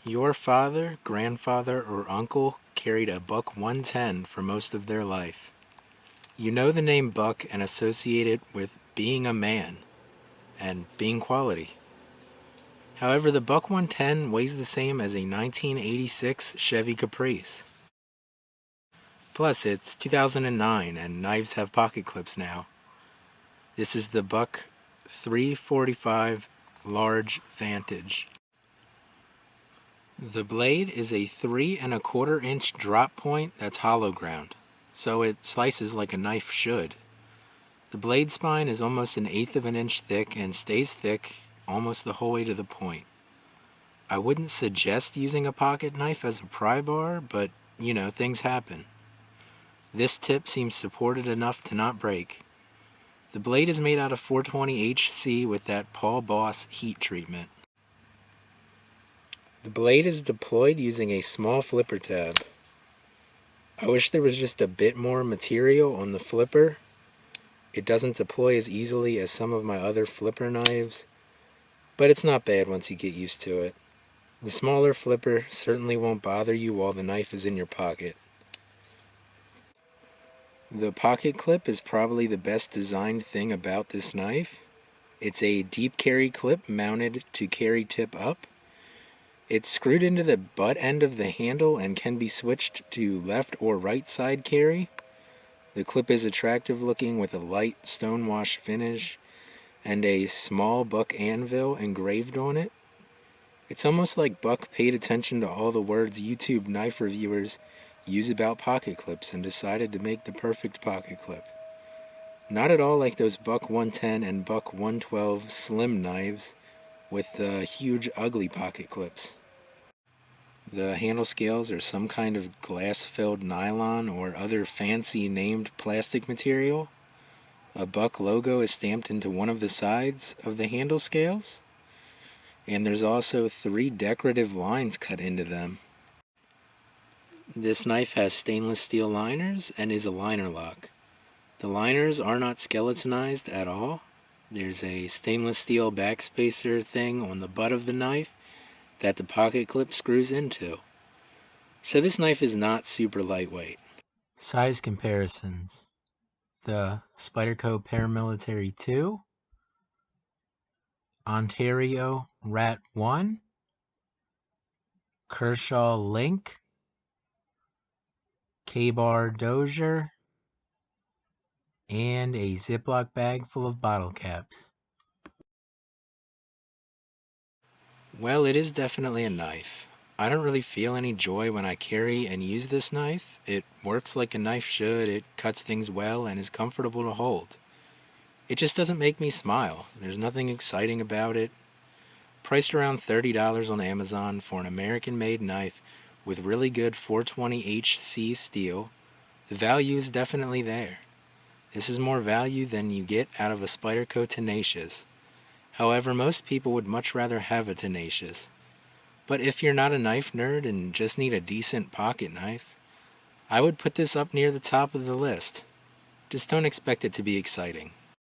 Your father, grandfather, or uncle carried a Buck 110 for most of their life. You know the name Buck and associate it with being a man and being quality. However, the Buck 110 weighs the same as a 1986 Chevy Caprice. Plus, it's 2009 and knives have pocket clips now. This is the Buck 345 Large Vantage. The blade is a 3¼ inch drop point that's hollow ground, so it slices like a knife should. The blade spine is almost 1/8 inch thick and stays thick almost the whole way to the point. I wouldn't suggest using a pocket knife as a pry bar, but things happen. This tip seems supported enough to not break. The blade is made out of 420HC with that Paul Boss heat treatment. The blade is deployed using a small flipper tab. I wish there was just a bit more material on the flipper. It doesn't deploy as easily as some of my other flipper knives, but it's not bad once you get used to it. The smaller flipper certainly won't bother you while the knife is in your pocket. The pocket clip is probably the best designed thing about this knife. It's a deep carry clip mounted to carry tip up. It's screwed into the butt end of the handle and can be switched to left or right side carry. The clip is attractive looking with a light stonewash finish and a small Buck anvil engraved on it. It's almost like Buck paid attention to all the words YouTube knife reviewers use about pocket clips and decided to make the perfect pocket clip. Not at all like those Buck 110 and Buck 112 slim knives with the huge ugly pocket clips. The handle scales are some kind of glass-filled nylon or other fancy named plastic material. A Buck logo is stamped into one of the sides of the handle scales, and there's also 3 decorative lines cut into them. This knife has stainless steel liners and is a liner lock. The liners are not skeletonized at all. There's a stainless steel backspacer thing on the butt of the knife that the pocket clip screws into. So this knife is not super lightweight. Size comparisons. The Spyderco Paramilitary 2, Ontario Rat 1, Kershaw Link, K-Bar Dozier, and a Ziploc bag full of bottle caps. Well, it is definitely a knife. I don't really feel any joy when I carry and use this knife. It works like a knife should, it cuts things well, and is comfortable to hold. It just doesn't make me smile. There's nothing exciting about it. Priced around $30 on Amazon for an American-made knife with really good 420HC steel, the value is definitely there. This is more value than you get out of a Spyderco Tenacious. However, most people would much rather have a Tenacious. But if you're not a knife nerd and just need a decent pocket knife, I would put this up near the top of the list. Just don't expect it to be exciting.